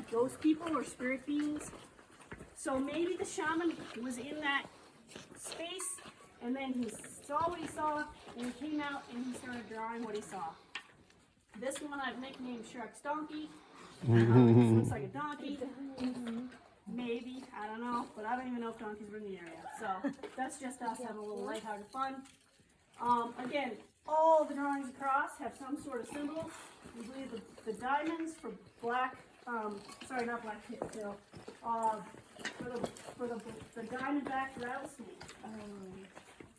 ghost people or spirit beings. So maybe the shaman was in that space, and then he saw what he saw, and he came out and he started drawing what he saw. This one I've nicknamed Shrek's donkey. It looks like a donkey. Maybe, I don't know, but I don't even know if donkeys were in the area. So that's just us having a little lighthearted fun. Again, all the drawings across have some sort of symbol. We believe the diamonds for black, sorry, not black tail, for the diamondback rattlesnake.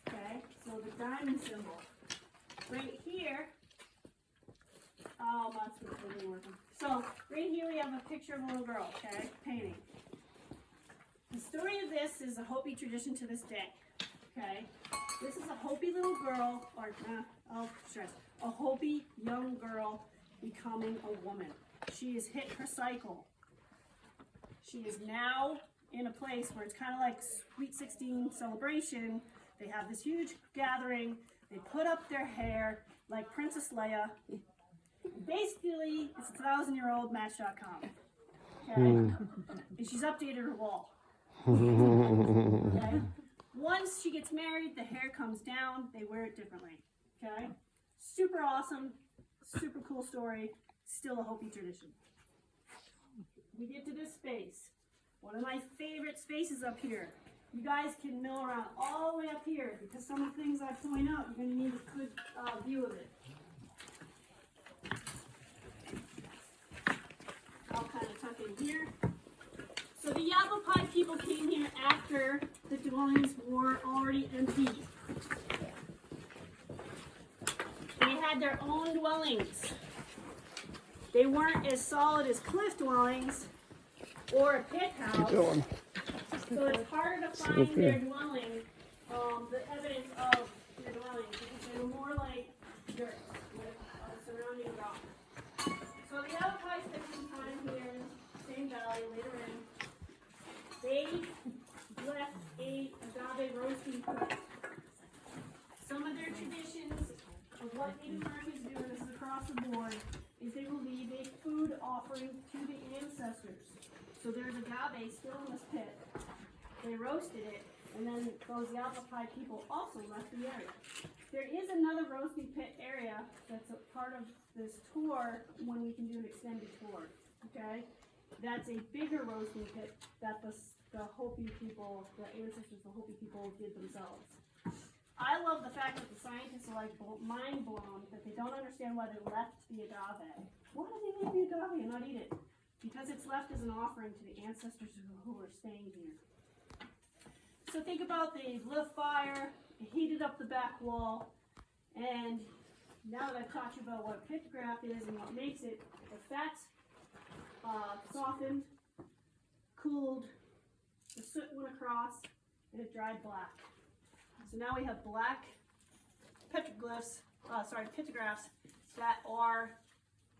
Okay, so the diamond symbol. Right here, oh, that's what isn't working. So right here we have a picture of a little girl, okay, painting. The story of this is a Hopi tradition to this day, okay? This is a Hopi little girl, or, a Hopi young girl becoming a woman. She has hit her cycle. She is now in a place where it's kind of like Sweet 16 celebration. They have this huge gathering. They put up their hair like Princess Leia. Basically, it's a 1,000-year-old Match.com. Okay? And she's updated her wall. Okay? Once she gets married, the hair comes down. They wear it differently. Okay? Super awesome. Super cool story. Still a Hopi tradition. We get to this space. One of my favorite spaces up here. You guys can mill around all the way up here because some of the things I point out, you're going to need a good view of it. I'll kind of tuck in here. So the Yavapai people came here after the dwellings were already empty. They had their own dwellings. They weren't as solid as cliff dwellings or a pit house. So it's harder to find their dwelling, the evidence of their dwellings, because they were more like dirt with surrounding rock. So the Yavapai spent some time here in the same valley later in. They left a agave roasting pit. Some of their traditions of what Native Americans do, and this is across the board, is they will leave a food offering to the ancestors. So there's agave still in this pit. They roasted it, and then those Yavapai people also left the area. There is another roasting pit area that's a part of this tour when we can do an extended tour, okay? That's a bigger roasting pit that the Hopi people, the ancestors of the Hopi people did themselves. I love the fact that the scientists are like mind blown that they don't understand why they left the agave. Why did they leave the agave and not eat it? Because it's left as an offering to the ancestors who are staying here. So think about they lit a fire, they heated up the back wall, and now that I've taught you about what a pictograph is and what makes it, the fat's softened, cooled, the soot went across, and it dried black. So now we have black pictographs that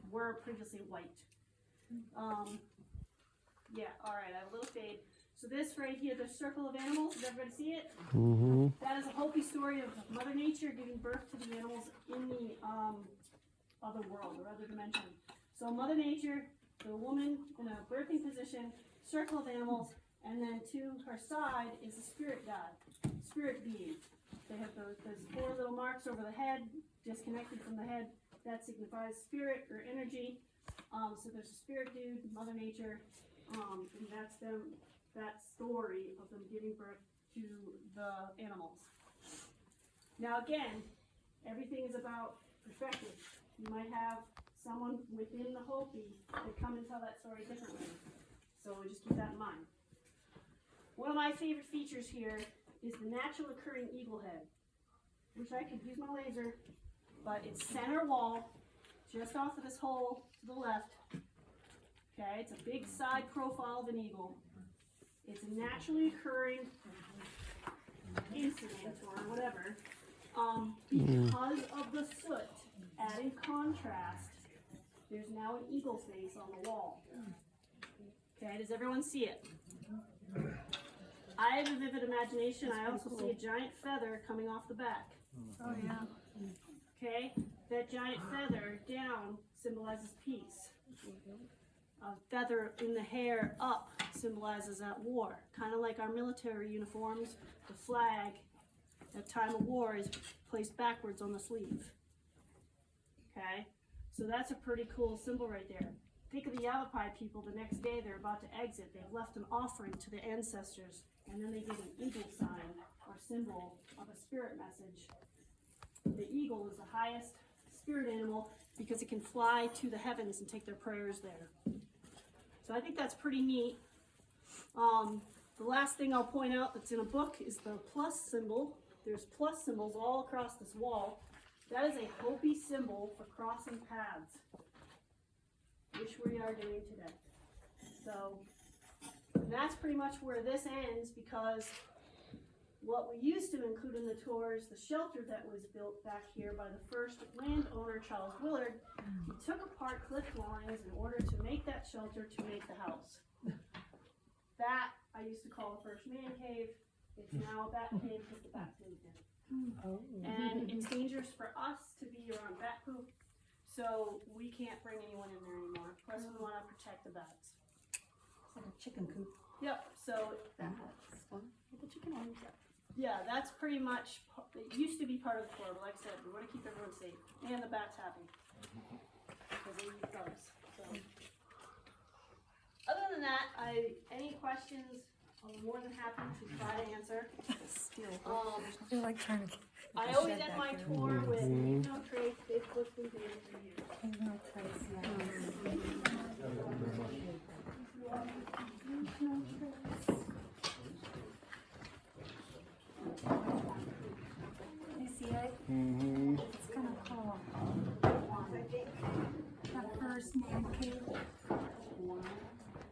were previously white. Yeah, all right, I have a little fade. So this right here, the circle of animals, does everybody see it? Mm-hmm. That is a Hopi story of Mother Nature giving birth to the animals in the other world or other dimension. So Mother Nature, the woman in a birthing position, circle of animals, and then to her side is a spirit god, spirit being. They have those 4 little marks over the head, disconnected from the head. That signifies spirit or energy. So there's a spirit dude, Mother Nature, and that's them. That story of them giving birth to the animals. Now again, everything is about perspective. You might have someone within the Hopi that come and tell that story differently. So just keep that in mind. One of my favorite features here is the natural occurring eagle head. Wish I could use my laser, but it's center wall, just off of this hole to the left. Okay, it's a big side profile of an eagle. It's a naturally occurring incident or whatever. Because of the soot, adding contrast, there's now an eagle face on the wall. Okay, does everyone see it? I have a vivid imagination. I also see a giant feather coming off the back. Oh yeah. Okay, that giant feather down symbolizes peace. a feather in the hair up symbolizes that war. Kind of like our military uniforms, the flag at time of war is placed backwards on the sleeve. Okay, so that's a pretty cool symbol right there. Think of the Yavapai people the next day they're about to exit. They've left an offering to the ancestors, and then they give an eagle sign or symbol of a spirit message. The eagle is the highest spirit animal because it can fly to the heavens and take their prayers there. So I think that's pretty neat. The last thing I'll point out that's in a book is the plus symbol. There's plus symbols all across this wall. That is a Hopi symbol for crossing paths, which we are doing today. So that's pretty much where this ends, because what we used to include in the tour is the shelter that was built back here by the first landowner, Charles Willard. He took apart cliff dwellings in order to make that shelter to make the house. That I used to call the first man cave. It's now a bat cave because the bats moved in. And it's dangerous for us to be around bat poop, so we can't bring anyone in there anymore. Plus, we want to protect the bats. It's like a chicken coop. Yep. So The chicken arms. yeah, that's pretty much. It used to be part of the tour, but like I said, we want to keep everyone safe and the bats happy because they eat bugs. So, other than that, any questions? I'm more than happy to try to answer. I feel like trying to. I always end my tour with no trace. They've looked through the interview. No trace.